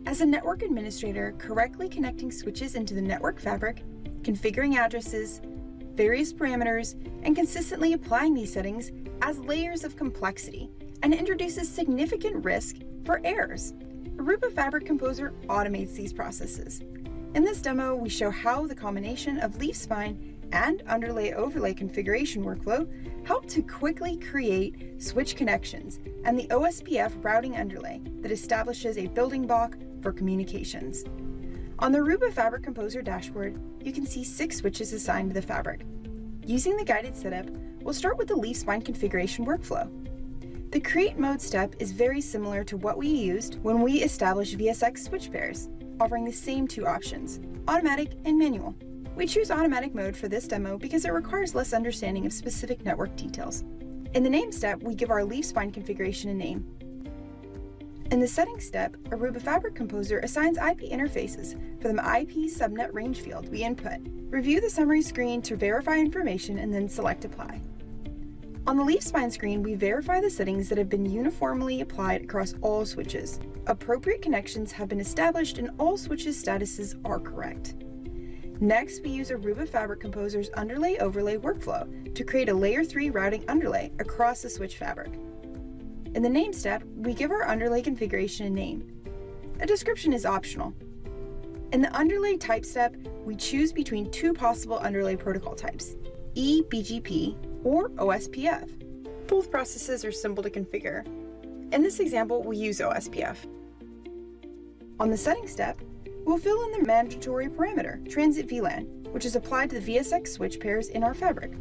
As a network administrator, correctly connecting switches into the network fabric, configuring addresses, various parameters, and consistently applying these settings adds layers of complexity and introduces significant risk for errors. ARUBA Fabric Composer automates these processes. In this demo, we show how the combination of leaf spine and underlay-overlay configuration workflow help to quickly create switch connections and the OSPF routing underlay that establishes a building block for communications. On the ARUBA Fabric Composer dashboard, you can see 6 switches assigned to the fabric. Using the guided setup, we'll start with the leaf spine configuration workflow. The create mode step is very similar to what we used when we established VSX switch pairs, offering the same 2 options, automatic and manual. We choose automatic mode for this demo because it requires less understanding of specific network details. In the name step, we give our leaf spine configuration a name. In the settings step, ARUBA Fabric Composer assigns IP interfaces for the IP subnet range field we input. Review the summary screen to verify information and then select Apply. On the leaf spine screen, we verify the settings that have been uniformly applied across all switches. Appropriate connections have been established and all switches' statuses are correct. Next, we use ARUBA Fabric Composer's underlay-overlay workflow to create a Layer 3 routing underlay across the switch fabric. In the name step, we give our underlay configuration a name. A description is optional. In the underlay type step, we choose between 2 possible underlay protocol types, eBGP or OSPF. Both processes are simple to configure. In this example, we use OSPF. On the settings step, we'll fill in the mandatory parameter, transit VLAN, which is applied to the VSX switch pairs in our fabric.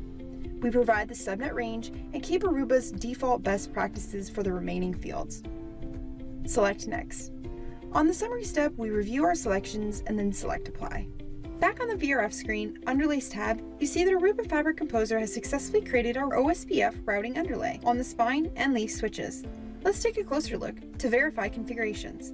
We provide the subnet range and keep ARUBA's default best practices for the remaining fields. Select Next. On the summary step, we review our selections and then select Apply. Back on the VRF screen, Underlays tab, you see that ARUBA Fabric Composer has successfully created our OSPF routing underlay on the spine and leaf switches. Let's take a closer look to verify configurations.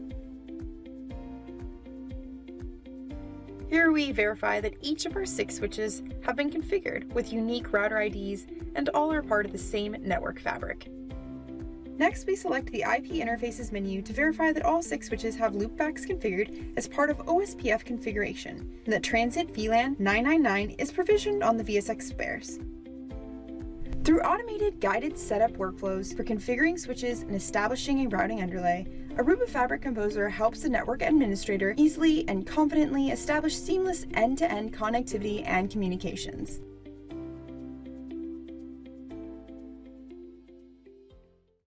Here we verify that each of our 6 switches have been configured with unique router IDs and all are part of the same network fabric. Next, we select the IP interfaces menu to verify that all 6 switches have loopbacks configured as part of OSPF configuration and that transit VLAN 999 is provisioned on the VSX pairs. Through automated guided setup workflows for configuring switches and establishing a routing underlay, ARUBA Fabric Composer helps the network administrator easily and confidently establish seamless end-to-end connectivity and communications.